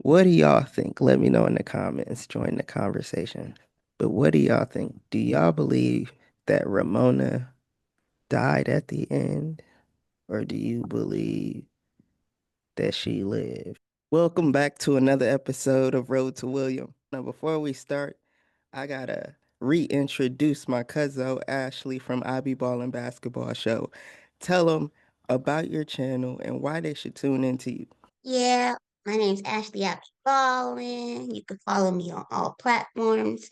What do y'all think? Let me know in the comments. Join the conversation. But what do y'all think? Do y'all believe that Ramona died at the end, or do you believe that she lived? Welcome back to another episode of Road to William. Now, before we start, I gotta reintroduce my cousin Ashley from Ballin Basketball Show. Tell them about your channel and why they should tune into you. Yeah, my name's Ashley Abby Ballin. You can follow me on all platforms,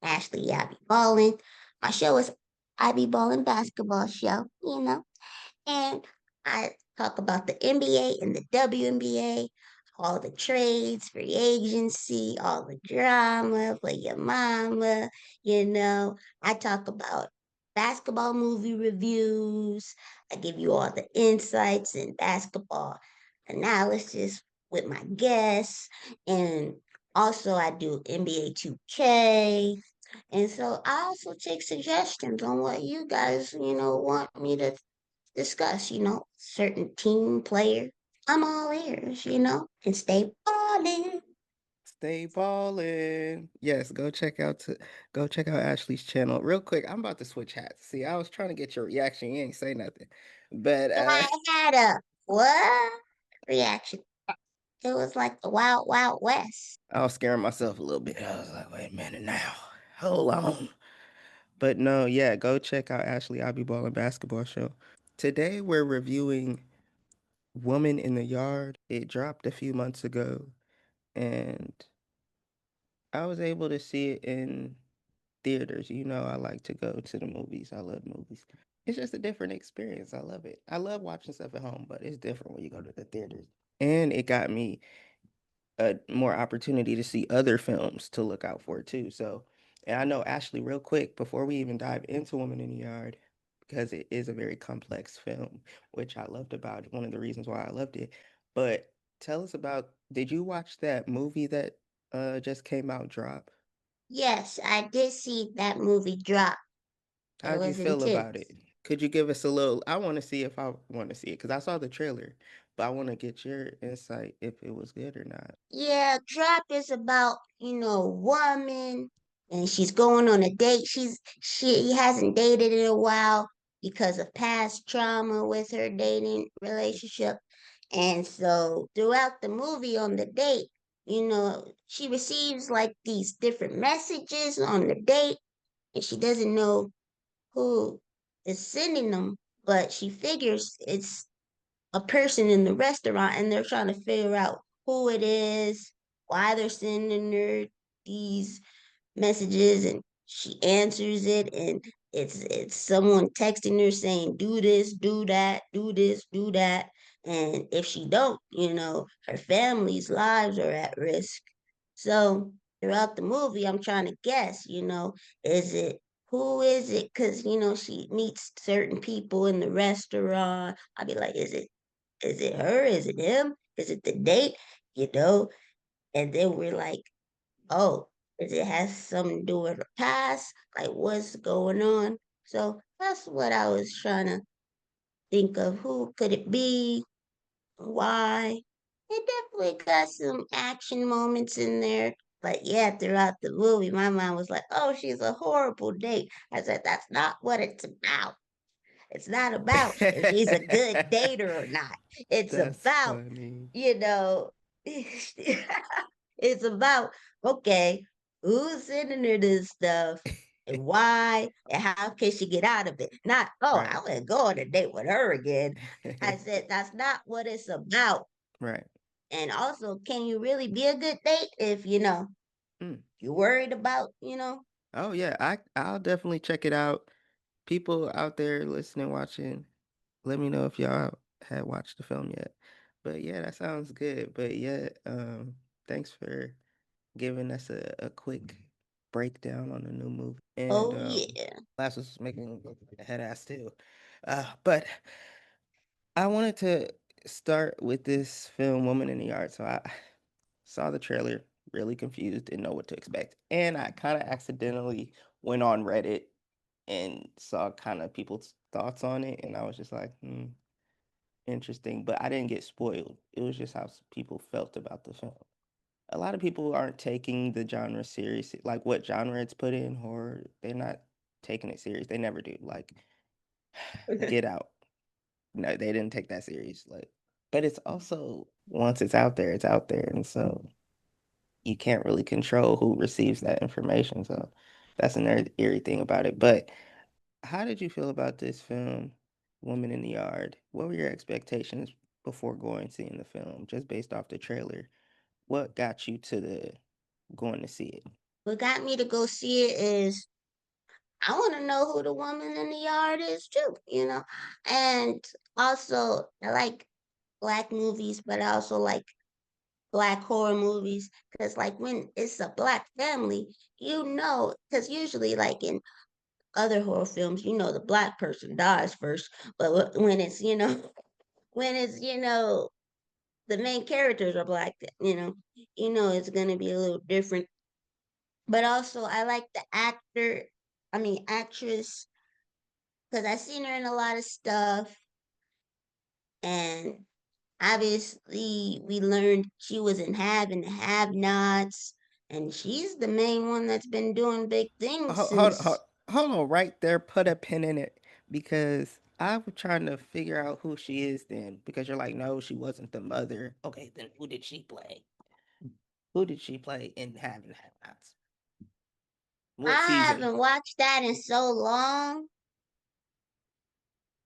Ashley Abby Ballin. My show is I Be Ballin Basketball Show, and I talk about the NBA and the WNBA, all the trades, free agency, all the drama for your mama. You know, I talk about basketball movie reviews. I give you all the insights and basketball analysis with my guests. And also, I do NBA 2K. And so I also take suggestions on what you guys, want me to discuss, certain team player. I'm all ears, and stay balling. Stay ballin'. Yes, go check out Ashley's channel. Real quick, I'm about to switch hats. See, I was trying to get your reaction. You ain't say nothing. But I had a what reaction? It was like the wild, wild west. I was scaring myself a little bit. I was like, wait a minute now. Hold on. But no, yeah, go check out Ashley I Be Ballin' Basketball Show. Today we're reviewing Woman in the Yard. It dropped a few months ago, and I was able to see it in theaters. You know, I like to go to the movies. I love movies. It's just a different experience. I love it. I love watching stuff at home, but it's different when you go to the theaters. And it got me a more opportunity to see other films to look out for too. So, and I know Ashley, real quick, before we even dive into Woman in the Yard, because it is a very complex film, which I loved about it, one of the reasons why I loved it. But tell us about, did you watch that movie that just came out, Drop? Yes, I did see that movie drop. It How'd you was feel about it? intense. Could you give us a little? I want to see if I want to see it because I saw the trailer, but I want to get your insight if it was good or not. Yeah, Drop is about, woman and she's going on a date. She hasn't dated in a while because of past trauma with her dating relationship. And so throughout the movie on the date, she receives like these different messages on the date and she doesn't know who is sending them, but she figures it's a person in the restaurant and they're trying to figure out who it is, why they're sending her these messages, and she answers it, and it's someone texting her saying do this, do that, do this, do that. And if she don't, her family's lives are at risk. So throughout the movie I'm trying to guess, is it who is it? Because she meets certain people in the restaurant. I'll be like, is it her? Is it him? Is it the date? You know? And then we're like, oh, does it has something to do with her past? Like what's going on? So that's what I was trying to think of. Who could it be? Why? It definitely got some action moments in there. But yeah, throughout the movie, my mind was like, oh, she's a horrible date. I said, that's not what it's about. It's not about if she's a good dater or not. It's That's about, funny. you know, it's about, okay, who's sending her this stuff and why and how can she get out of it? Not, oh, I Right. want to go on a date with her again. I said, that's not what it's about. Right. And also, can you really be a good date if, Mm. you're worried about, Oh yeah, I'll definitely check it out. People out there listening, watching, let me know if y'all had watched the film yet. But yeah, that sounds good. But yeah, thanks for giving us a quick breakdown on the new movie. And oh, yeah. last was making a head ass too. But I wanted to start with this film, Woman in the Yard. So I saw the trailer, really confused, didn't know what to expect. And I kind of accidentally went on Reddit and saw kind of people's thoughts on it. And I was just like, interesting. But I didn't get spoiled. It was just how people felt about the film. a lot of people aren't taking the genre serious. Like what genre it's put in, horror, they're not taking it serious. They never do. Like Get Out. No, they didn't take that serious. Like, but it's also once it's out there, and so you can't really control who receives that information. So that's another eerie thing about it. But how did you feel about this film, Woman in the Yard? What were your expectations before going seeing the film, just based off the trailer? What got you to the going to see it? What got me to go see it is I want to know who the woman in the yard is too, you know. And also, I like black movies, but I also like black horror movies because, like, when it's a black family, because usually, like in other horror films, the black person dies first, but when it's when it's the main characters are black, it's gonna be a little different. But also, I like the actress, because I seen her in a lot of stuff, and obviously we learned she was in Have and Have Nots, and she's the main one that's been doing big things Hold since. on right there. Put a pin in it because I was trying to figure out who she is then because you're like, no, she wasn't the mother. Okay, then who did she play? Who did she play in Having Have Nots? What I season? haven't watched that in so long.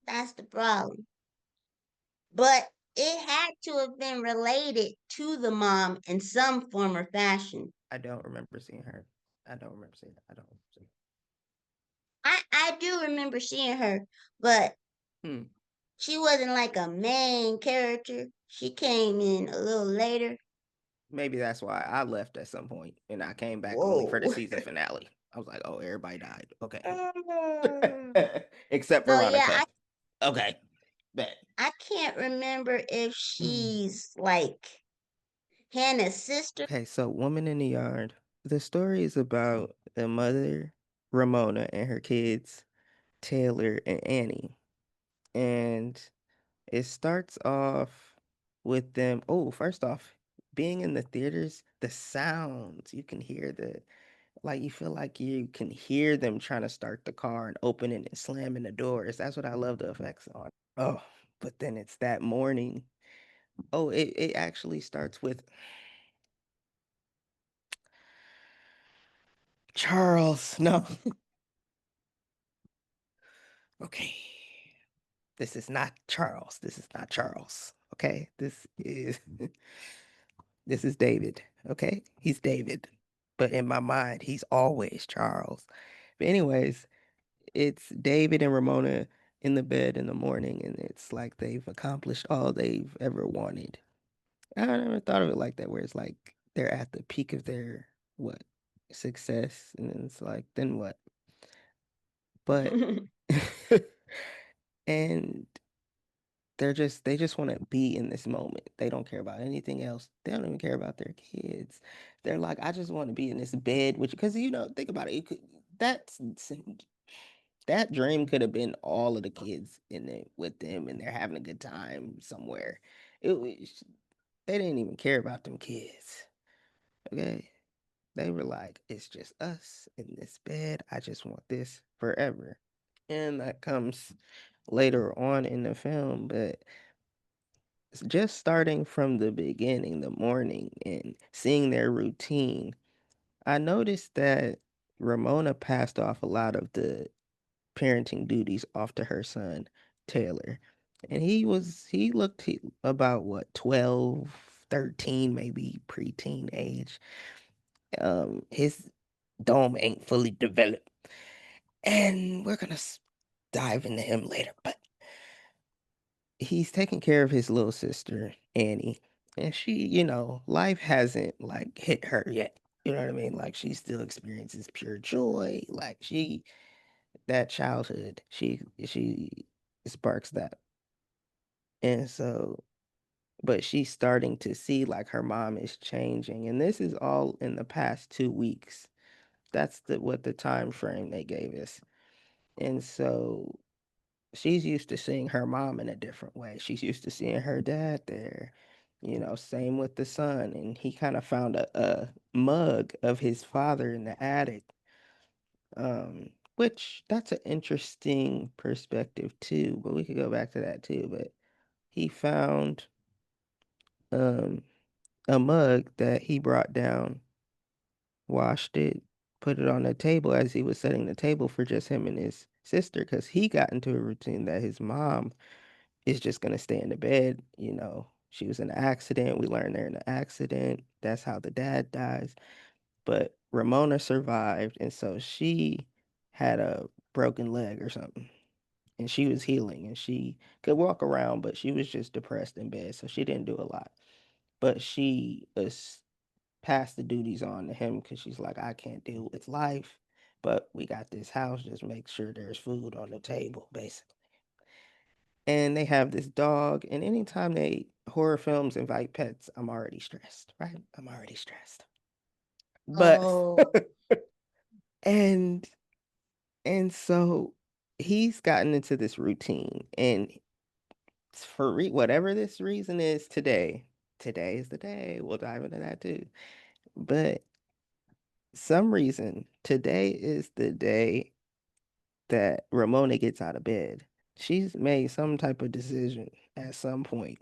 That's the problem. But it had to have been related to the mom in some form or fashion. I don't remember seeing her. I don't remember seeing her. I don't remember seeing I do remember seeing her, but her. she wasn't like a main character. She came in a little later. Maybe that's why I left at some point and I came back only for the Whoa. season finale. I was like, oh, everybody died. Okay. Mm. Except So yeah, Veronica. Okay. Bet. I can't remember if Okay, she's like Hannah's sister. so Woman in the Yard. The story is about the mother, Ramona, and her kids, Taylor and Annie. And it starts off with them. Oh, first off, being in the theaters, the sounds, you can hear like you feel like you can hear them trying to start the car and opening and slamming the doors. That's what I love the effects on. Oh, but then it's that morning. Oh, it actually starts with Charles. No. Okay. This is not Charles. This is not Charles. Okay. This is David. Okay? He's David. But in my mind, he's always Charles. But anyways, it's David and Ramona in the bed in the morning, and it's like they've accomplished all they've ever wanted. I never thought of it like that, where it's like they're at the peak of their what success, and then it's like, then what? But and they just want to be in this moment. They don't care about anything else. They don't even care about their kids. They're like, I just want to be in this bed with you, because think about it. That's that dream could have been all of the kids in it with them, and they're having a good time somewhere. It was they didn't even care about them kids. Okay, they were like, it's just us in this bed. I just want this forever, and that comes later on in the film, but just starting from the beginning, the morning, and seeing their routine, I noticed that Ramona passed off a lot of the parenting duties off to her son, Taylor. And he looked about what, 12, 13, maybe preteen age. His dome ain't fully developed. And we're going to dive into him later, but he's taking care of his little sister, Annie. And she, life hasn't like hit her yet. You know what I mean? Like she still experiences pure joy. Like that childhood, she sparks that. And so, but she's starting to see like her mom is changing. And this is all in the past 2 weeks. That's what the time frame they gave us. And so she's used to seeing her mom in a different way. She's used to seeing her dad there. Same with the son. And he kind of found a mug of his father in the attic. Which that's an interesting perspective too, but we could go back to that too. But he found um a mug that he brought down, washed it, put it on the table as he was setting the table for just him and his sister, because he got into a routine that his mom is just gonna stay in the bed. She was in an accident. We learned they're in an accident. That's how the dad dies. But Ramona survived, and so she had a broken leg or something. And she was healing and she could walk around, but she was just depressed in bed, so she didn't do a lot. But she was passed the duties on to him because she's like, I can't deal with life, but we got this house, just make sure there's food on the table, basically. And they have this dog, and anytime they horror films invite pets, I'm already stressed, right? I'm already stressed. But Oh, and so he's gotten into this routine, and for whatever this reason is today is the day. We'll dive into that too. But some reason today is the day that Ramona gets out of bed. She's made some type of decision at some point,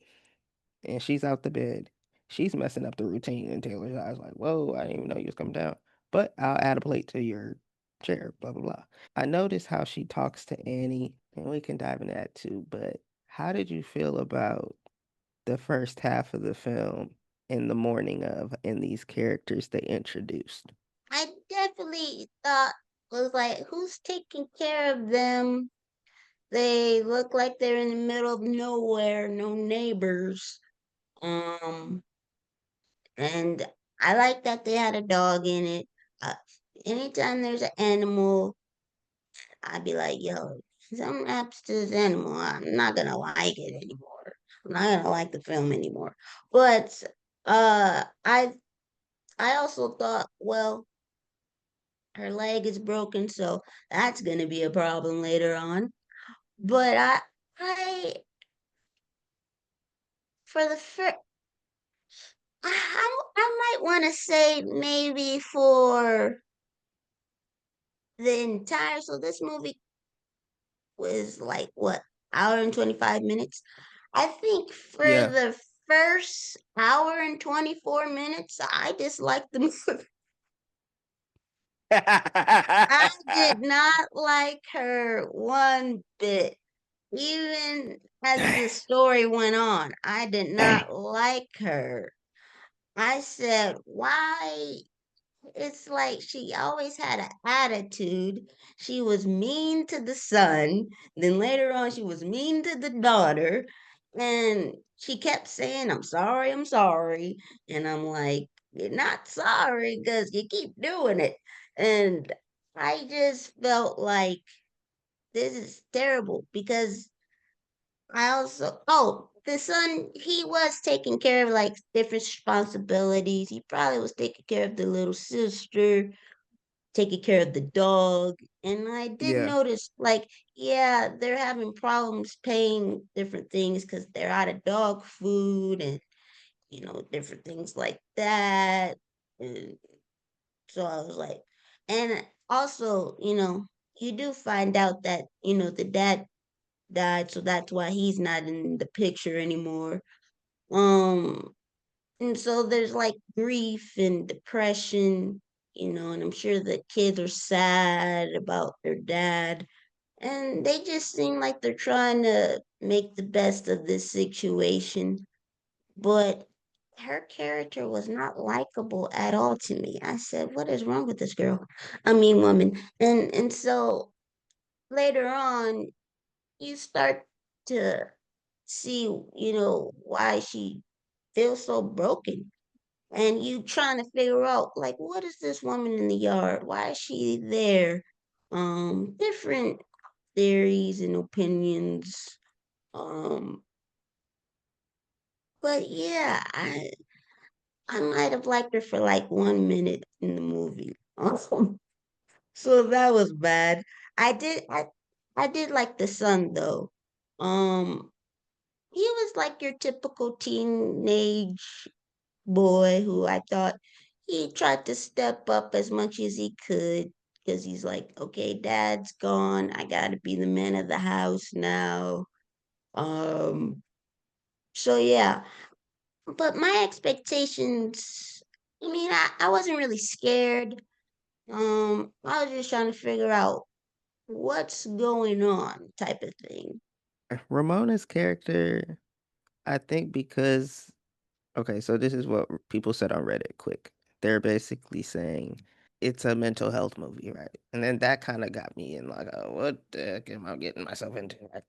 and she's out the bed. She's messing up the routine in Taylor's eyes, like, whoa, I didn't even know you was coming down. But I'll add a plate to your chair, blah, blah, blah. I noticed how she talks to Annie, and we can dive into that too. But how did you feel about the first half of the film in the morning of and these characters they introduced? I definitely thought was like, who's taking care of them? They look like they're in the middle of nowhere, no neighbors. Um, and I like that they had a dog in it. Uh, Anytime there's an animal, I'd be like, yo, something happens to this animal, I'm not gonna like it anymore. I'm not gonna like the film anymore. But I also thought, well, her leg is broken, so that's gonna be a problem later on. But I for the first, I might want to say maybe for the entire. So this movie was like what, hour and 25 minutes. I think for Yeah. the first hour and 24 minutes, I disliked the movie. I did not like her one bit. Even as Dang. the story went on, I did Dang. not like her. I said, why? It's like she always had an attitude. She was mean to the son. Then later on, she was mean to the daughter. And she kept saying, I'm sorry, I'm sorry. And I'm like, you're not sorry because you keep doing it. And I just felt like this is terrible because I also, oh, the son, he was taking care of like different responsibilities. He probably was taking care of the little sister, taking care of the dog. And I did Yeah. notice, like, yeah, they're having problems paying different things because they're out of dog food and, different things like that. And so I was like, and also, you do find out that, the dad died, so that's why he's not in the picture anymore. Um, and so there's like grief and depression, and I'm sure the kids are sad about their dad. And they just seem like they're trying to make the best of this situation. But her character was not likable at all to me. I said, what is wrong with this girl? I mean, woman. And so later on, you start to see, why she feels so broken. And you trying to figure out, like, what is this woman in the yard? Why is she there? Different theories and opinions. Um, but yeah, I might have liked her for like 1 minute in the movie. So that was bad. I did I did like the son though. Um he was like your typical teenage boy who I thought he tried to step up as much as he could because he's like, okay, dad's gone. I got to be the man of the house now. Um, so yeah, but my expectations, I mean, I wasn't really scared. I was just trying to figure out what's going on type of thing. Ramona's character, I think because okay, so this is what people said on Reddit quick. They're basically saying it's a mental health movie, right? And then that kind of got me in like, what the heck am I getting myself into? Right?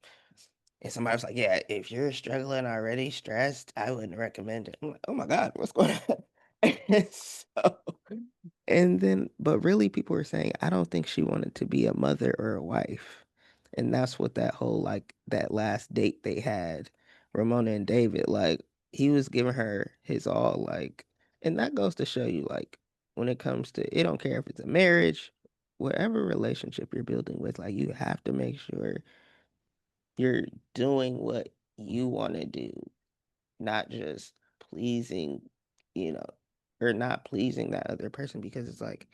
And somebody was like, yeah, if you're struggling already, stressed, I wouldn't recommend it. I'm like, oh my God, what's going on? And so, and then, but really, people were saying, I don't think she wanted to be a mother or a wife. And that's what that whole, like, that last date they had, Ramona and David, like, he was giving her his all, like, and that goes to show you, like, when it comes to, it don't care if it's a marriage, whatever relationship you're building with, like, you have to make sure you're doing what you want to do, not just pleasing, you know, or not pleasing that other person because it's like,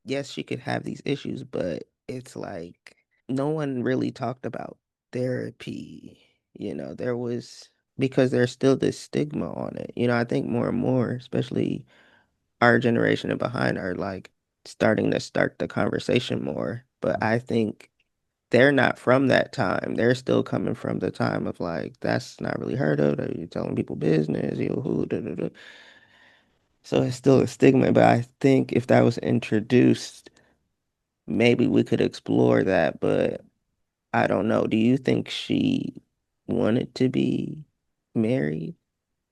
yes, she could have these issues, but it's like no one really talked about therapy. There was because there's still this stigma on it. I think more and more, especially our generation and behind, are like starting to start the conversation more. But I think they're not from that time. They're still coming from the time of like that's not really heard of. You're telling people business, you who, da, da, da. So it's still a stigma. But I think if that was introduced, maybe we could explore that. But I don't know. Do you think she wanted to be married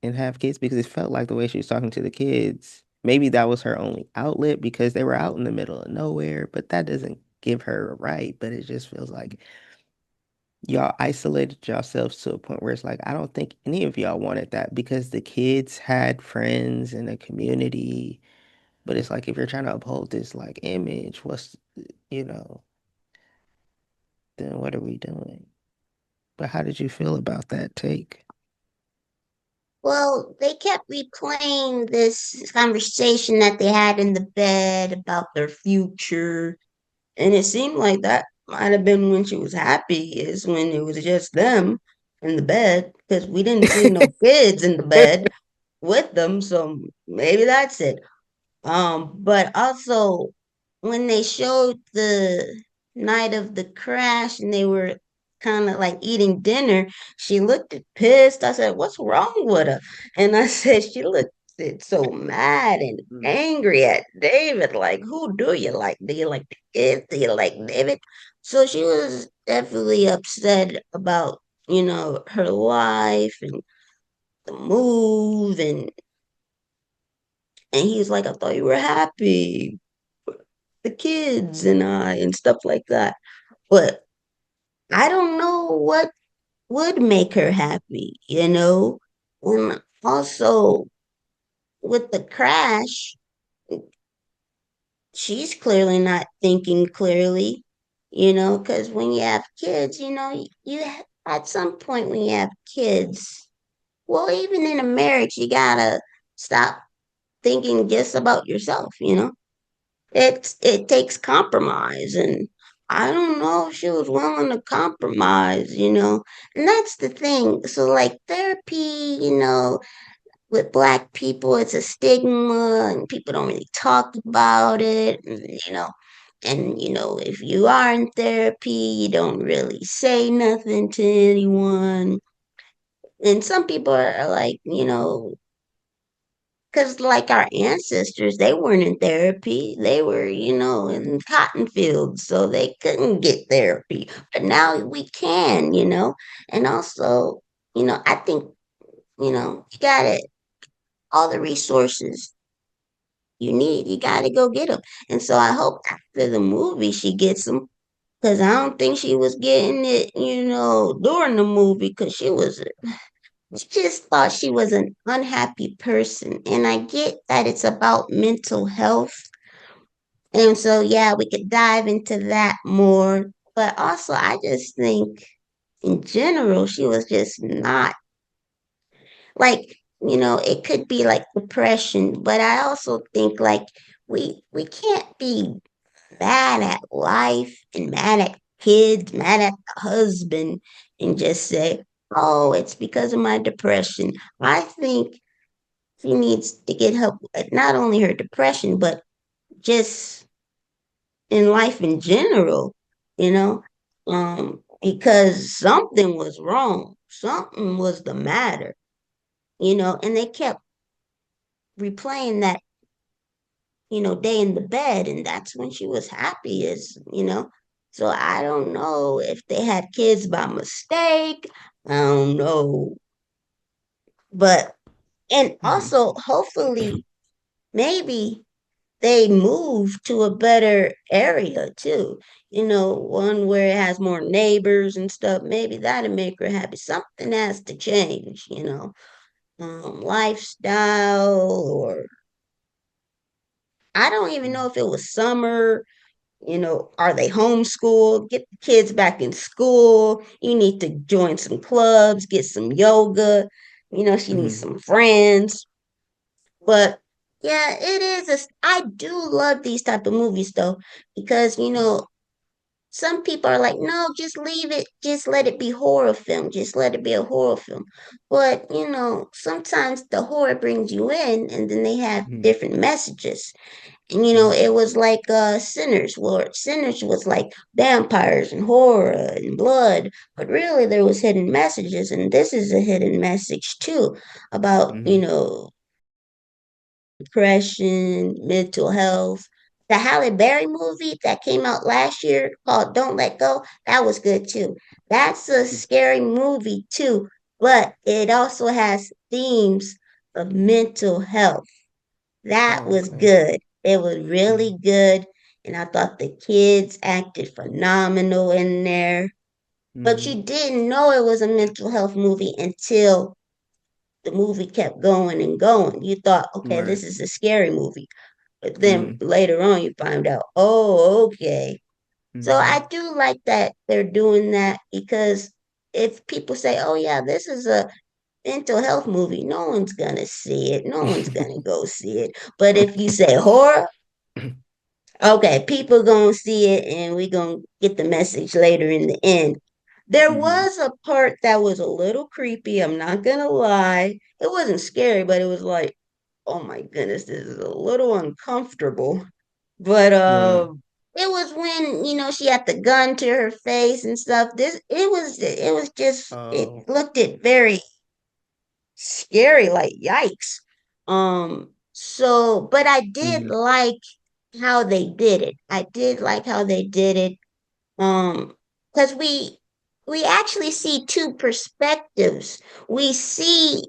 and have kids? Because it felt like the way she was talking to the kids, maybe that was her only outlet because they were out in the middle of nowhere. But that doesn't give her a right. But it just feels like y'all isolated yourselves to a point where it's like I don't think any of y'all wanted that because the kids had friends and a community. But it's like if you're trying to uphold this like image, you know, then what are we doing? But how did you feel about that take? Well, they kept replaying this conversation that they had in the bed about their future. And it seemed like that might have been when she was happy, is when it was just them in the bed, because we didn't see no kids in the bed with them. So maybe that's it. But also when they showed the night of the crash and they were kind of like eating dinner, she looked pissed. I said, "What's wrong with her?" And I said, she looked so mad and angry at David. Like, who do you like? Do you like the kids? Do you like David? So she was definitely upset about, her life and the move and he was like, I thought you were happy, the kids and I and stuff like that. But I don't know what would make her happy. And also with the crash, she's clearly not thinking clearly, because when you have kids, at some point when you have kids, well, even in a marriage, you gotta stop thinking just about yourself. It takes compromise, and I don't know if she was willing to compromise. And that's the thing. So like therapy, with black people, it's a stigma and people don't really talk about it, and if you are in therapy, you don't really say nothing to anyone. And some people are like, because, like our ancestors, they weren't in therapy. They were, in cotton fields, so they couldn't get therapy. But now we can. And also, I think, you got it. All the resources you need, you got to go get them. And so I hope after the movie she gets them because I don't think she was getting it, during the movie because she just thought she was an unhappy person. And I get that it's about mental health. And so, yeah, we could dive into that more. But also, I just think in general, she was just not like, it could be like depression, but I also think like we can't be mad at life and mad at kids, mad at the husband, and just say, oh, it's because of my depression. I think she needs to get help with not only her depression, but just in life in general, you know, because something was wrong, something was the matter, and they kept replaying that, day in the bed, and that's when she was happiest. So I don't know if they had kids by mistake. I don't know. But, and Mhm. also, hopefully, maybe they move to a better area too. One where it has more neighbors and stuff. Maybe that'll make her happy. Something has to change. Lifestyle, or I don't even know if it was summer. Are they homeschooled? Get the kids back in school. You need to join some clubs, get some yoga. She needs Mhm. some friends. But yeah, it is. I do love these type of movies though, because some people are like, no, just leave it, just let it be horror film, just let it be a horror film. But sometimes the horror brings you in, and then they have Mhm. different messages. And Mhm. it was like Sinners, where Sinners was like vampires and horror and blood, but really there was hidden messages, and this is a hidden message too about Mhm. depression, mental health. The Halle Berry movie that came out last year called Don't Let Go, that was good too. That's a scary movie too, but it also has themes of mental health. That Oh, was okay. good. It was really Mhm. good. And I thought the kids acted phenomenal in there. But Mhm. you didn't know it was a mental health movie until the movie kept going and going. You thought, okay, Right. this is a scary movie. But then Mhm. later on, you find out, oh, okay. So Mhm. I do like that they're doing that, because if people say, oh, yeah, this is a mental health movie, no one's going to see it. No one's going to go see it. But if you say horror, okay, people going to see it, and we going to get the message later in the end. There Mhm. was a part that was a little creepy. I'm not going to lie. It wasn't scary, but it was like, oh my goodness, this is a little uncomfortable. But Right. it was when, she had the gun to her face and stuff. It was just, it Oh. looked it very scary, like yikes. So, but I did Mhm. like how they did it. I did like how they did it. Um, because we actually see two perspectives. We see,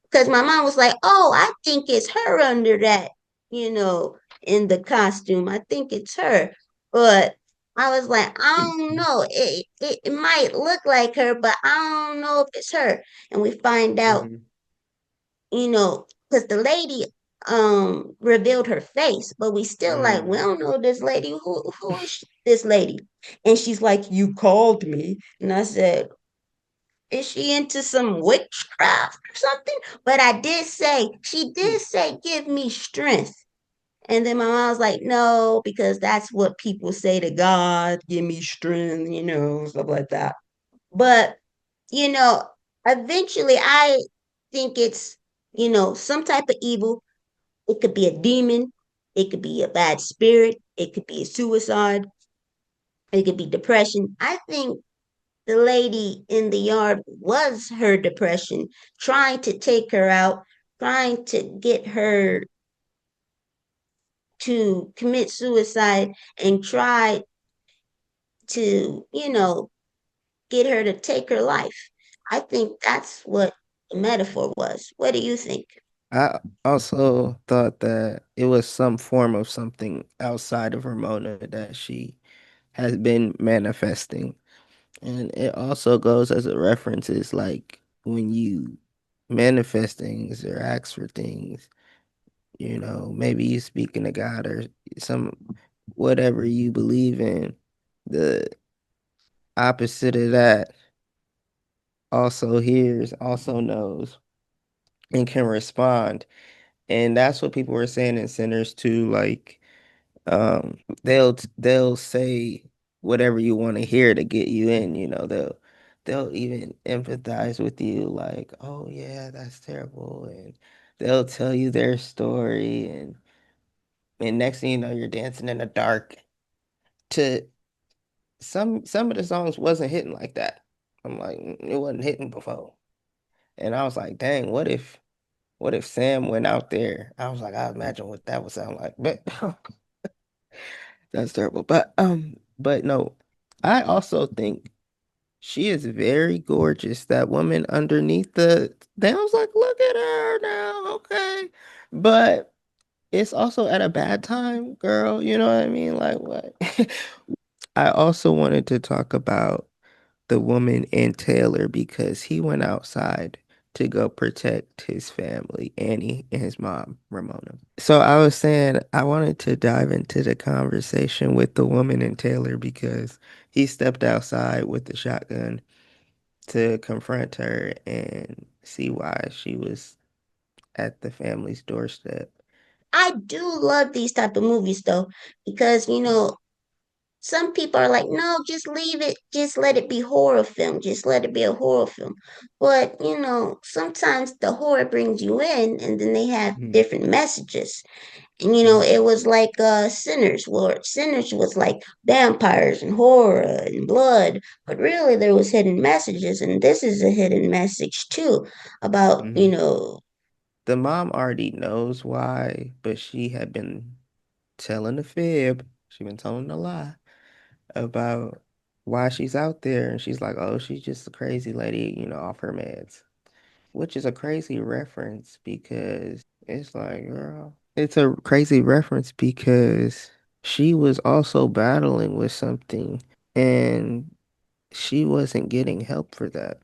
because my mom was like, "Oh, I think it's her under that, you know, in the costume. I think it's her." But I was like, "I don't know. It might look like her, but I don't know if it's her." And we find out, Mhm. because the lady revealed her face, but we still like, we Mm. don't know this lady. Who is this lady? And she's like, "You called me." And I said, is she into some witchcraft or something? But she did say, give me strength. And then my mom was like, no, because that's what people say to God, give me strength, stuff like that. But, you know, eventually I think it's, some type of evil. It could be a demon, it could be a bad spirit, it could be a suicide, it could be depression. I think the lady in the yard was her depression, trying to take her out, trying to get her to commit suicide, and try to, get her to take her life. I think that's what the metaphor was. What do you think? I also thought that it was some form of something outside of Ramona that she has been manifesting. And it also goes as a reference is like when you manifest things or ask for things, maybe you speaking to God or some whatever you believe in, the opposite of that. also hears, also knows, and can respond. And that's what people were saying in Sinners too. Like, they'll say whatever you want to hear to get you in. They'll even empathize with you. Like, oh yeah, that's terrible, and they'll tell you their story, and next thing you know, you're dancing in the dark to some of the songs wasn't hitting like that. I'm like, it wasn't hitting before. And I was like, dang, what if Sam went out there? I was like, I imagine what that would sound like. But that's terrible. But no, I also think she is very gorgeous. That woman underneath the thing, I was like, look at her now, okay. But it's also at a bad time, girl. You know what I mean? Like what? I also wanted to talk about the woman and Taylor because he went outside to go protect his family, Annie and his mom, Ramona. So I was saying I wanted to dive into the conversation with the woman and Taylor because he stepped outside with the shotgun to confront her and see why she was at the family's doorstep. I do love these type of movies though, because some people are like, no, just leave it, just let it be horror film, just let it be a horror film. But sometimes the horror brings you in, and then they have Mhm, different messages. And mhm, it was like Sinners, where Sinners was like vampires and horror and blood, but really there was hidden messages, and this is a hidden message too about mhm. The mom already knows why, but she had been telling a fib. She been telling a lie about why she's out there, and she's like, "Oh, she's just a crazy lady, off her meds," which is a crazy reference because it's like, girl, it's a crazy reference because she was also battling with something, and she wasn't getting help for that.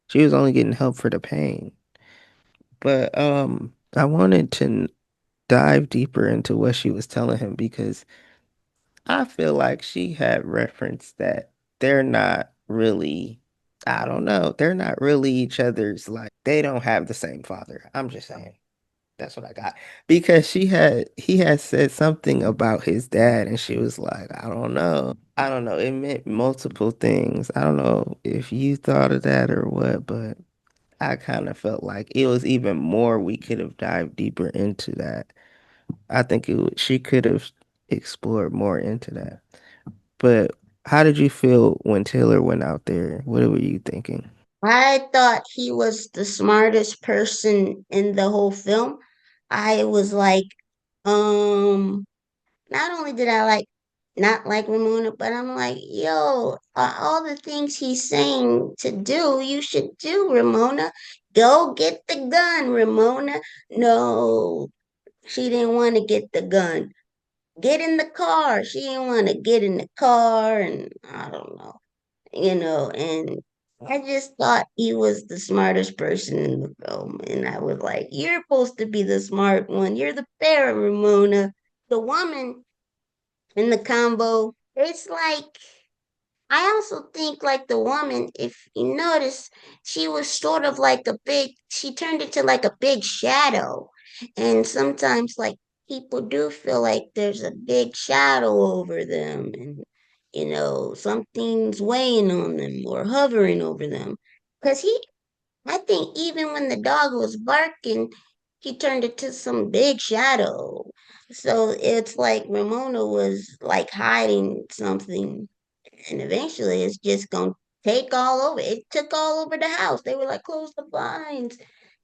She was only getting help for the pain. But I wanted to dive deeper into what she was telling him because I feel like she had referenced that they're not really, I don't know, they're not really each other's, like, they don't have the same father. I'm just saying. That's what I got. Because he had said something about his dad, and she was like, I don't know. I don't know. It meant multiple things. I don't know if you thought of that or what, but I kind of felt like it was even more we could have dived deeper into that. I think she could have explored more into that. But how did you feel when Taylor went out there? What were you thinking? I thought he was the smartest person in the whole film. I was like, um, not only did I not like Ramona, but I'm like, yo, all the things he's saying to do, you should do, Ramona. Go get the gun, Ramona. No, she didn't want to get the gun. Get in the car. She didn't want to get in the car, and I don't know, and I just thought he was the smartest person in the film. And I was like, you're supposed to be the smart one. You're the parent, Ramona. The woman in the combo, it's like, I also think like the woman, if you notice, she was sort of like she turned into like a big shadow. And sometimes like people do feel like there's a big shadow over them, and something's weighing on them or hovering over them. Cause I think even when the dog was barking, he turned into some big shadow. So it's like Ramona was like hiding something, and eventually it's just gonna take all over. It took all over the house. They were like, close the blinds.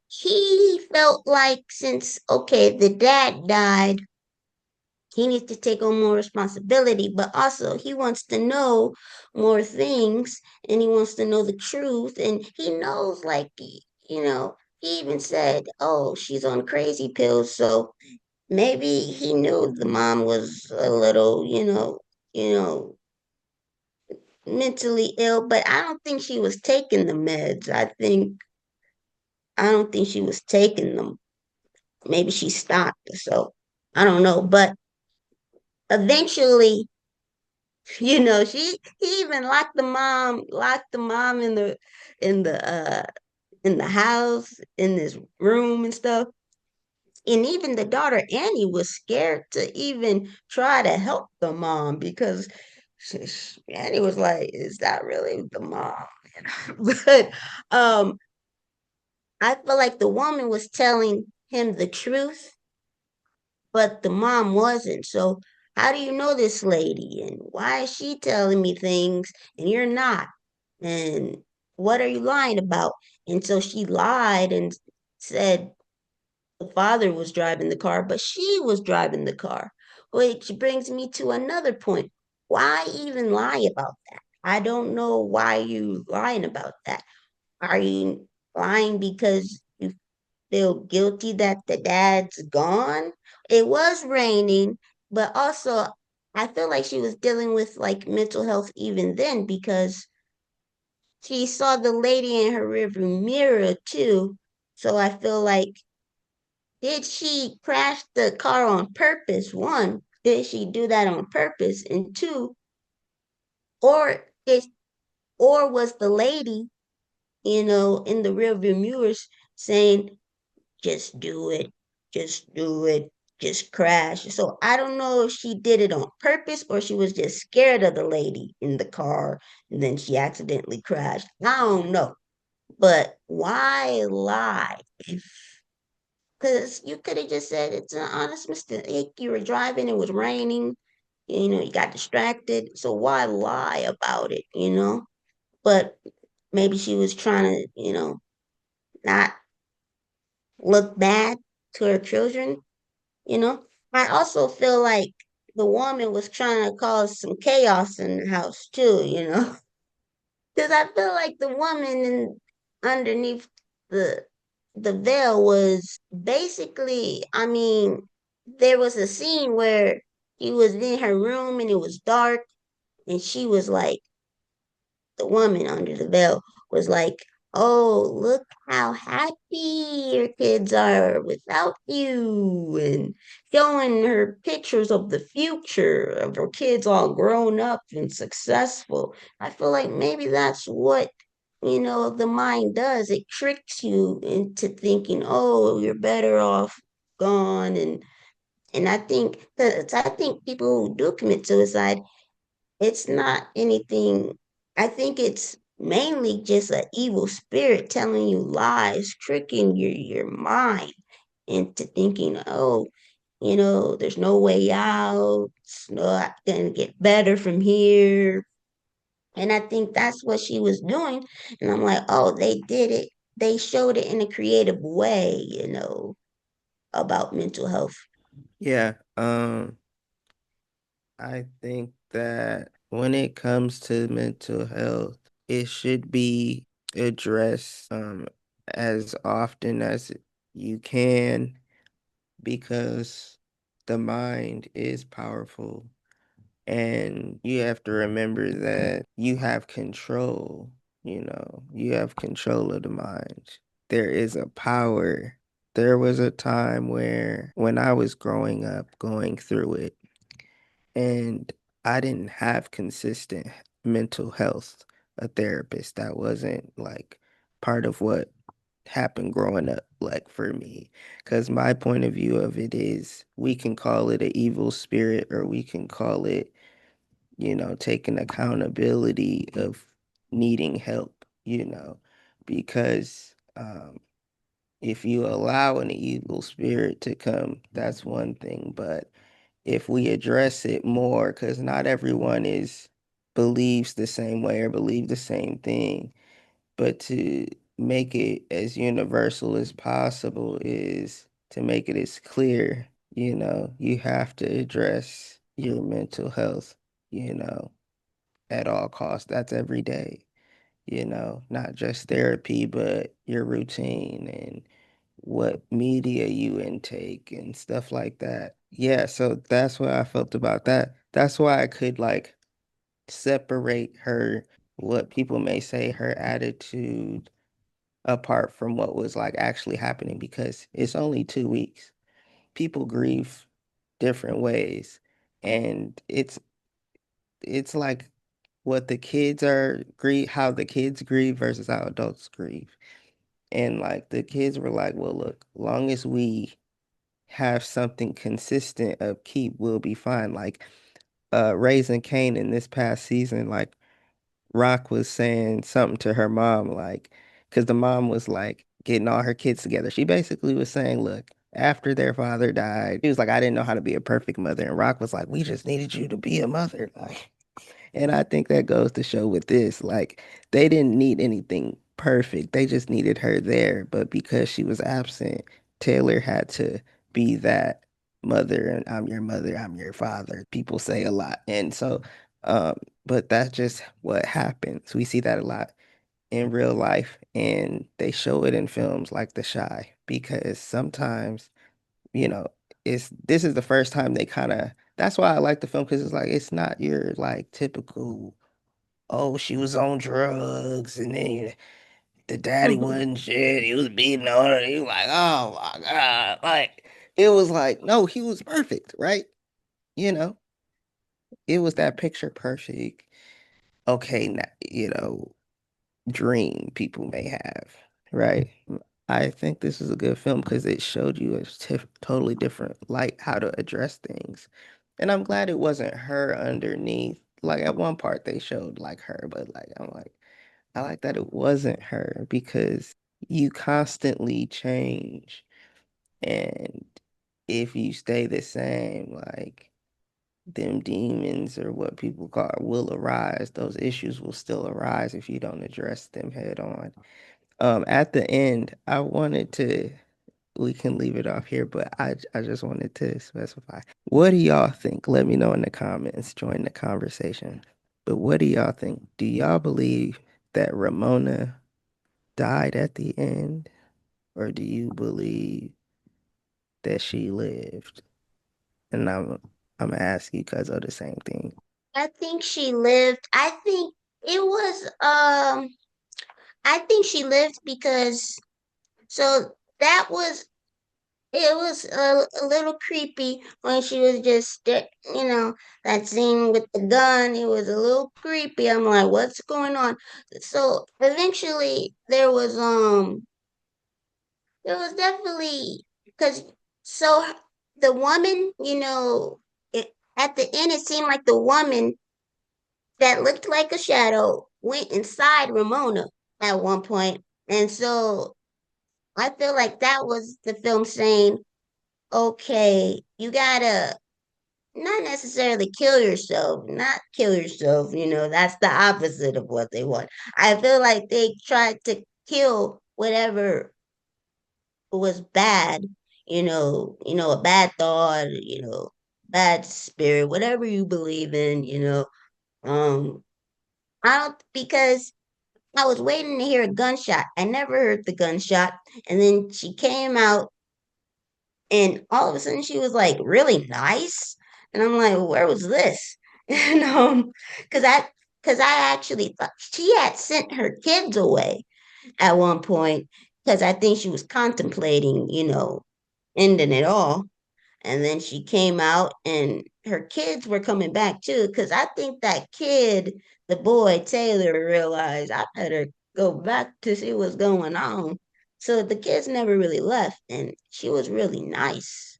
He felt like, since okay, the dad died, he needs to take on more responsibility, but also he wants to know more things, and he wants to know the truth, and he knows, like, he even said, oh, she's on crazy pills. So maybe he knew the mom was a little, you know mentally ill, but I don't think she was taking them. Maybe she stopped. So I don't know. But eventually He even locked the mom in the uh in the house, in this room and stuff. And even the daughter Annie was scared to even try to help the mom because Annie was like, "Is that really the mom?" But um, I feel like the woman was telling him the truth, but the mom wasn't. So how do you know this lady, and why is she telling me things and you're not? And what are you lying about? And so she lied and said the father was driving the car, but she was driving the car. Which brings me to another point. Why even lie about that? I don't know why you lying about that. Are you lying because you feel guilty that the dad's gone? It was raining, but also I feel like she was dealing with like mental health even then because she saw the lady in her rearview mirror too. So I feel like, did she crash the car on purpose? One, did she do that on purpose? And two, or did or was the lady, in the rearview mirrors saying, just do it, just do it, just crash. So I don't know if she did it on purpose or she was just scared of the lady in the car and then she accidentally crashed. I don't know. But why lie? Because you could have just said it's an honest mistake. You were driving, it was raining, you got distracted. So why lie about it? But maybe she was trying to, not look bad to her children, you know. I also feel like the woman was trying to cause some chaos in the house too. Because I feel like the woman underneath the the veil was basically, I mean, there was a scene where he was in her room and it was dark, and she was like, the woman under the veil was like, "Oh, look how happy your kids are without you," and showing her pictures of the future of her kids all grown up and successful. I feel like maybe that's what the mind does. It tricks you into thinking, "Oh, you're better off gone," and I think people who do commit suicide, it's not anything. I think it's mainly just an evil spirit telling you lies, tricking your mind into thinking, oh, there's no way out. It's not gonna get better from here. And I think that's what she was doing. And I'm like, oh, they did it. They showed it in a creative way, about mental health. Yeah, I think that when it comes to mental health, it should be addressed as often as you can because the mind is powerful and you have to remember that you have control, you have control of the mind. There is a power. There was a time where when I was growing up, going through it, and I didn't have consistent mental health, a therapist. That wasn't like part of what happened growing up, like for me. Because my point of view of it is we can call it an evil spirit or we can call it, taking accountability of needing help, because if you allow an evil spirit to come, that's one thing. But if we address it more, because not everyone is believes the same way or believe the same thing, but to make it as universal as possible is to make it as clear, you have to address your mental health, you know, at all costs. That's every day, not just therapy, but your routine and what media you intake and stuff like that. Yeah, so that's what I felt about that. That's why I could like separate her, what people may say, her attitude apart from what was like actually happening because it's only 2 weeks. People grieve different ways, and it's it's like what the kids are grieve, how the kids grieve versus how adults grieve. And like the kids were like, well, look, long as we have something consistent upkeep, we'll be fine. Like Raising Cain in this past season, like Rock was saying something to her mom, like, because the mom was like getting all her kids together. She basically was saying, look, after their father died, he was like, I didn't know how to be a perfect mother. And Rock was like, we just needed you to be a mother. Like, and I think that goes to show with this, like, they didn't need anything perfect. They just needed her there. But because she was absent, Taylor had to be that mother, and I'm your father. People say a lot. And so, um, but that's just what happens. We see that a lot in real life, and they show it in films like The Shy, because sometimes, you know, this is the first time they kind of, that's why I like the film, because it's like it's not your like typical, oh, she was on drugs and then the daddy wasn't shit. He was beating on her. He was like, oh my God. Like, it was like, no, he was perfect, right? You know, it was that picture perfect, okay, now, dream people may have, right? I think this is a good film because it showed you a totally different light how to address things. And I'm glad it wasn't her underneath. Like at one part they showed like her, but like I'm like, I like that it wasn't her because you constantly change. And if you stay the same, like them demons or what people call will arise, those issues will still arise if you don't address them head on. At the end, I wanted to, we can leave it off here, but I just wanted to specify. What do y'all think? Let me know in the comments. Join the conversation. But what do y'all think? Do y'all believe that Ramona died at the end, or do you believe that she lived? And I'm gonna ask you because of the same thing. I think she lived. It was I think she lived because so that was it was a little creepy when she was you know, that scene with the gun. It was a little creepy. I'm like, what's going on? So eventually there was definitely because so the woman, at the end it seemed like the woman that looked like a shadow went inside Ramona at one point. And so I feel like that was the film saying, okay, you gotta not necessarily kill yourself, not kill yourself, that's the opposite of what they want. I feel like they tried to kill whatever was bad, a bad thought, bad spirit, whatever you believe in, Um, I don't because I was waiting to hear a gunshot. I never heard the gunshot. And then she came out and all of a sudden she was like really nice. And I'm like, where was this? And because I actually thought she had sent her kids away at one point because I think she was contemplating, ending it all. And then she came out and her kids were coming back too. Cause I think that kid, the boy Taylor, realized I better go back to see what's going on. So the kids never really left and she was really nice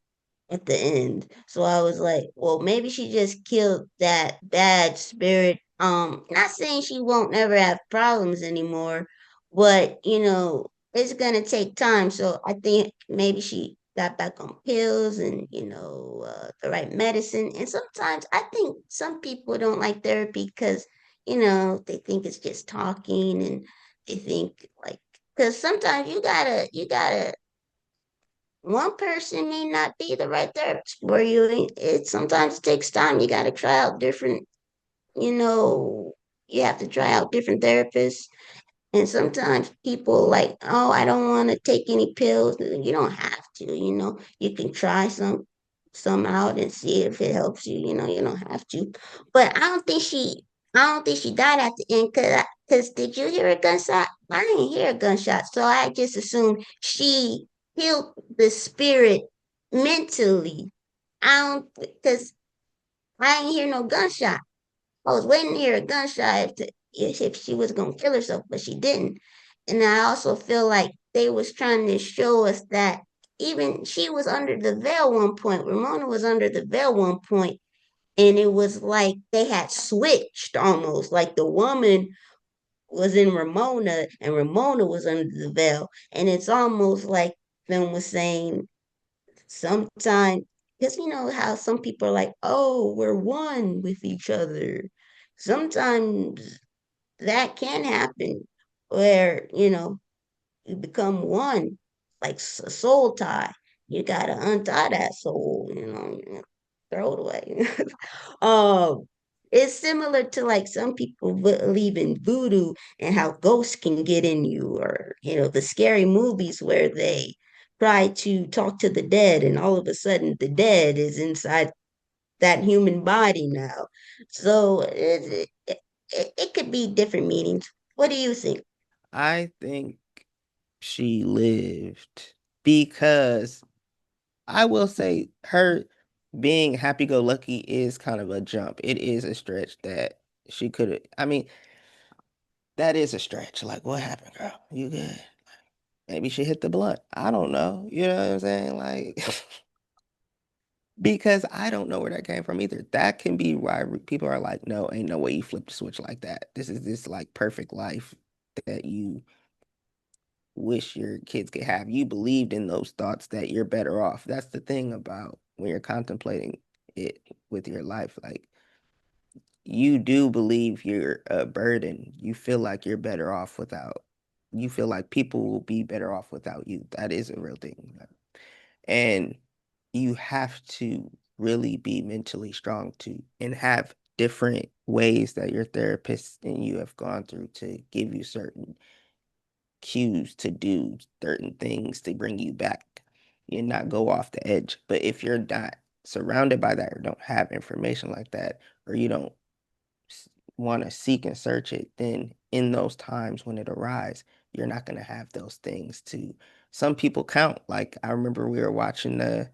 at the end. So I was like, well, maybe she just killed that bad spirit. Not saying she won't never have problems anymore, but it's gonna take time. So I think maybe she got back on pills and the right medicine. And sometimes I think some people don't like therapy because they think it's just talking and they think like because sometimes you gotta one person may not be the right therapist for you. It sometimes takes time. You got to try out different, you know, you have to try out different therapists. And sometimes people like, oh, I don't want to take any pills. You don't have to, you can try some out and see if it helps you. You don't have to. But I don't think she died at the end because did you hear a gunshot? I didn't hear a gunshot, so I just assumed she healed the spirit mentally. I don't because I didn't hear no gunshot. I was waiting to hear a gunshot if she was gonna kill herself, but she didn't. And I also feel like they was trying to show us that even she was under the veil one point. Ramona was under the veil one point, and it was like they had switched almost. Like the woman was in Ramona, and Ramona was under the veil, and it's almost like them was saying sometimes, because you know how some people are like, oh, we're one with each other. Sometimes that can happen where, you become one, like a soul tie. You gotta untie that soul, throw it away. um, it's similar to like some people believe in voodoo and how ghosts can get in you, or the scary movies where they try to talk to the dead, and all of a sudden the dead is inside that human body now. So it could be different meanings. What do you think? I think she lived because I will say her being happy go lucky is kind of a jump. It is a stretch that she could have. I mean, that is a stretch. Like, what happened, girl? You good? Maybe she hit the blunt. I don't know. You know what I'm saying? Like, because I don't know where that came from either. That can be why people are like, no, ain't no way you flip the switch like that. This is this like perfect life that you wish your kids could have. You believed in those thoughts that you're better off. That's the thing about when you're contemplating it with your life. Like, you do believe you're a burden. You feel like you're better off without, you feel like people will be better off without you. That is a real thing. And you have to really be mentally strong to and have different ways that your therapist and you have gone through to give you certain cues to do certain things to bring you back and not go off the edge. But if you're not surrounded by that or don't have information like that, or you don't want to seek and search it, then in those times when it arrives, you're not going to have those things to. Some people count. Like I remember we were watching the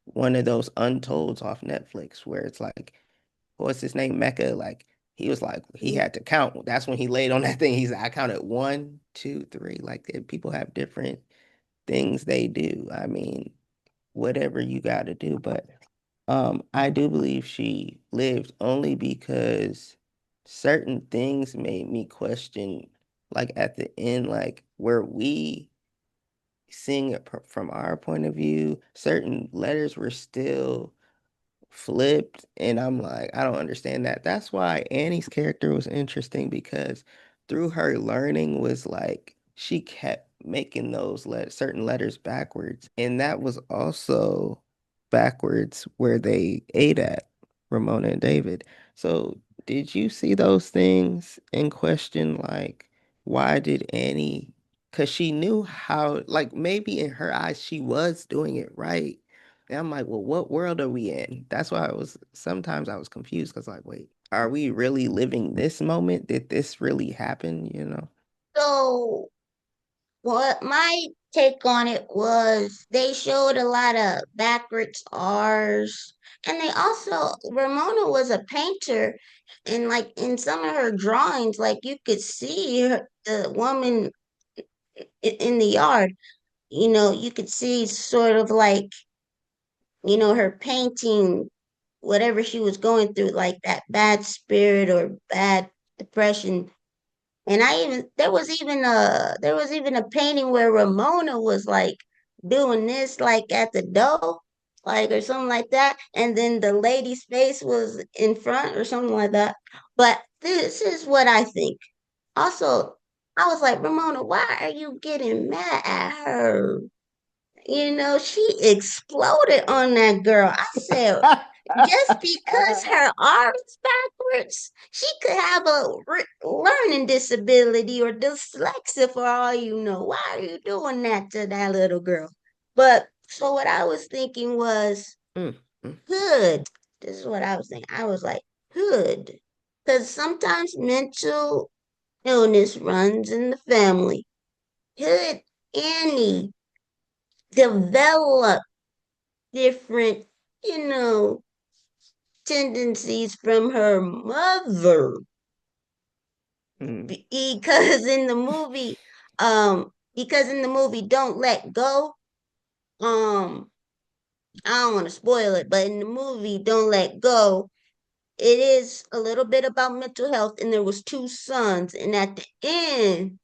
one of those Untolds off Netflix where it's like, what's his name, Mecca? Like he was like he had to count. That's when he laid on that thing. He's like, I counted one, two, three. Like people have different things they do. I mean, whatever you got to do, but I do believe she lived only because certain things made me question, like at the end, like were we seeing it from our point of view? Certain letters were still flipped, and I'm like, I don't understand that. That's why Annie's character was interesting because through her learning was like she kept making those certain letters backwards, and that was also backwards where they ate at Ramona and David. So did you see those things and question like why did Annie, because she knew how, like maybe in her eyes she was doing it right, and I'm like, well, what world are we in? That's why sometimes I was confused because, like, wait, are we really living this moment? Did this really happen? You know? So what my take on it was they showed a lot of backwards R's, and they also Ramona was a painter, and like in some of her drawings, like you could see the woman in the yard. You could see sort of like her painting whatever she was going through, like that bad spirit or bad depression. And there was even a painting where Ramona was like doing this like at the door, like or something like that, and then the lady's face was in front or something like that. But this is what I think. Also, I was like, Ramona, why are you getting mad at her? She exploded on that girl. I said, just because her arm is backwards, she could have a learning disability or dyslexia for all you know. Why are you doing that to that little girl? But so what I was thinking was, Mm, mm. hood. This is what I was thinking. I was like, hood. Because sometimes mental illness runs in the family. Hood Annie develop different, you know, tendencies from her mother Mm, because in the movie, because in the movie Don't Let Go, um, I don't want to spoil it, but in the movie Don't Let Go, it is a little bit about mental health, and there was two sons, and at the end,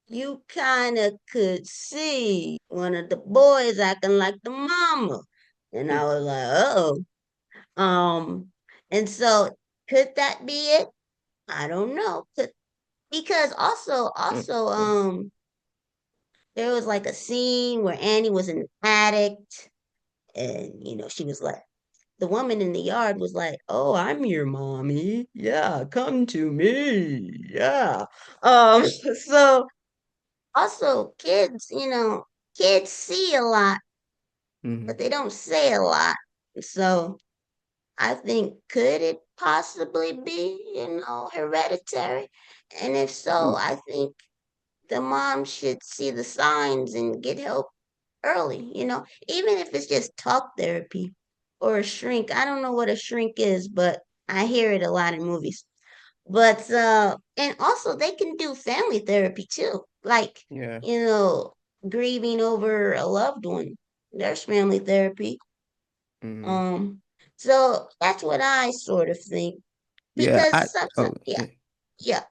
you kind of could see one of the boys acting like the mama, and I mm, was like, oh, and so could that be it? I don't know, because mm, mm, there was like a scene where Annie was an addict, and she was like, the woman in the yard was like, "Oh, I'm your mommy. Yeah, come to me. Yeah." So also kids, kids see a lot, but mm, they don't say a lot. So I think could it possibly be, hereditary? And if so, mm, I think the mom should see the signs and get help early, even if it's just talk therapy or a shrink. I don't know what a shrink is, but I hear it a lot in movies. But and also they can do family therapy too. Like, yeah. you know, grieving over a loved one. There's family therapy. Mm, Um so that's what I sort of think. yeah. Because sometimes yeah, Yeah. yeah.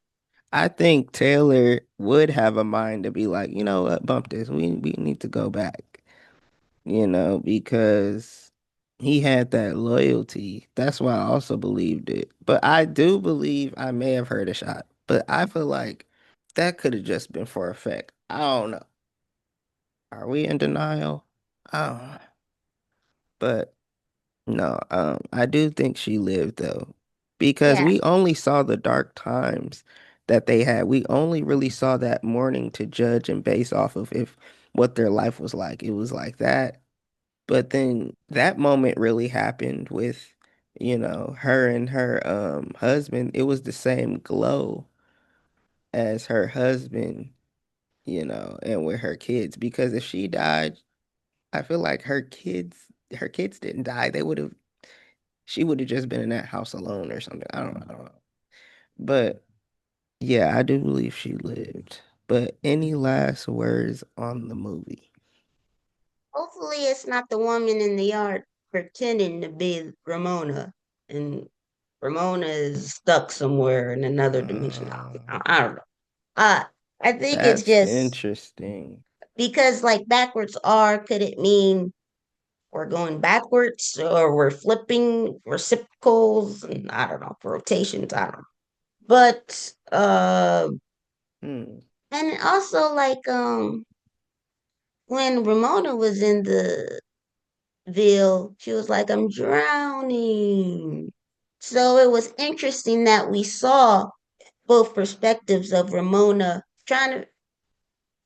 I think Taylor would have a mind to be like, you know what, bump this. We need to go back. Because he had that loyalty. That's why I also believed it. But I do believe I may have heard a shot. But I feel like that could have just been for effect. I don't know. Are we in denial? I don't know. But no, I do think she lived though. Because Yeah. we only saw the dark times that they had. We only really saw that morning to judge and base off of if what their life was like. It was like that. But then that moment really happened with, her and her husband. It was the same glow as her husband, and with her kids. Because if she died, I feel like her kids didn't die. She would have just been in that house alone or something. I don't know. But yeah, I do believe she lived. But any last words on the movie? Hopefully it's not the woman in the yard pretending to be Ramona and Ramona is stuck somewhere in another dimension. Uh, I don't know. Uh, I think it's that's just interesting. because, like, backwards R, could it mean we're going backwards or we're flipping reciprocals? And I don't know, rotations. I don't know. But, Hmm. and also, like, when Ramona was in the Ville, she was like, I'm drowning. So it was interesting that we saw both perspectives of Ramona trying to,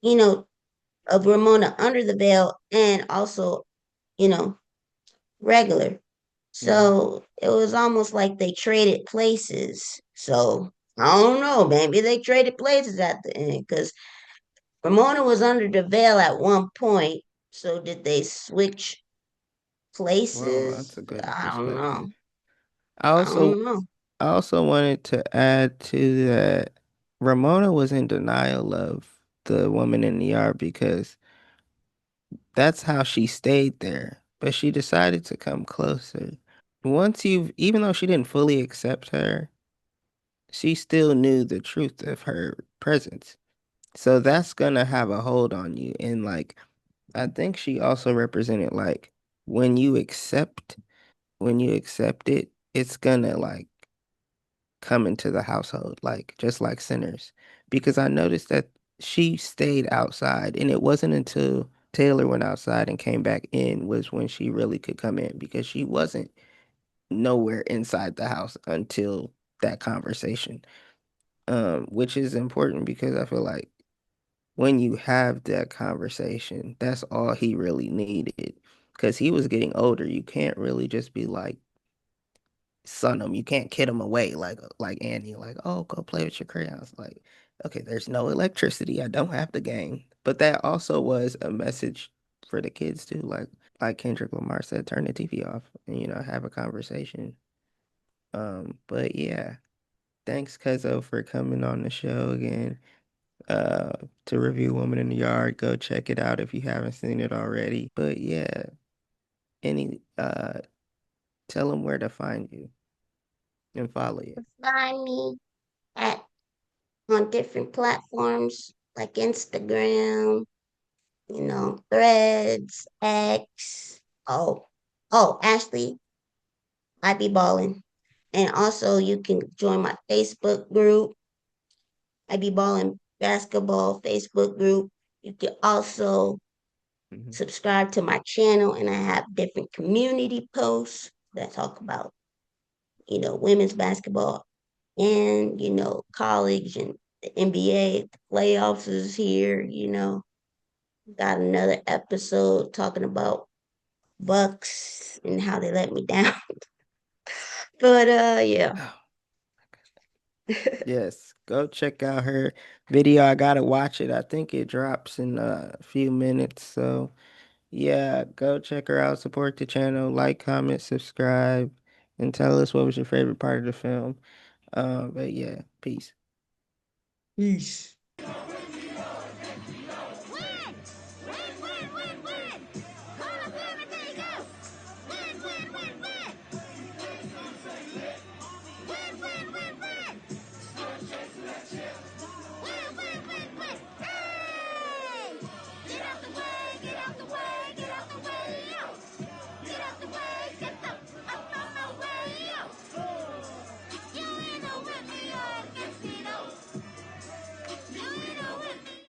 you know, of Ramona under the veil and also, you know, regular. Hmm. So it was almost like they traded places. So I don't know. Maybe they traded places at the end because Ramona was under the veil at one point. So did they switch Well, places? that's a good I don't know. perspective. I I also don't know. I also wanted to add to that Ramona was in denial of the woman in the yard because that's how she stayed there. But she decided to come closer. Even though she didn't fully accept her, she still knew the truth of her presence. So that's gonna have a hold on you. And like, I think she also represented like when you accept, when you accept it, it's gonna like come into the household, like just like sinners. Because I noticed that she stayed outside, and it wasn't until Taylor went outside and came back in was when she really could come in because she wasn't nowhere inside the house until that conversation. Which is important because I feel like when you have that conversation, that's all he really needed. Because he was getting older. You can't really just be like, son him. You can't kid him away like Annie. Like, oh, go play with your crayons. Like, okay, there's no electricity. I don't have the game. But that also was a message for the kids too. Like Kendrick Lamar said, turn the TV off and have a conversation. But yeah, thanks, Cuzzo, for coming on the show again. Uh, to review Woman in the Yard. Go check it out if you haven't seen it already. But yeah, any tell them where to find you and follow you. Find me at on different platforms like Instagram, Threads, X. Ashley, I be balling. And also you can join my Facebook group, I be balling basketball Facebook group. You can also Mhm. subscribe to my channel and I have different community posts that talk about, women's basketball and, college and the NBA. The playoffs is here. Got another episode talking about Bucks and how they let me down. But yeah. Oh, yes, go check out her video. I gotta watch it. I think it drops in a few minutes. So yeah, go check her out. Support the channel. Like, comment, subscribe, and tell us what was your favorite part of the film. But yeah, peace. Peace.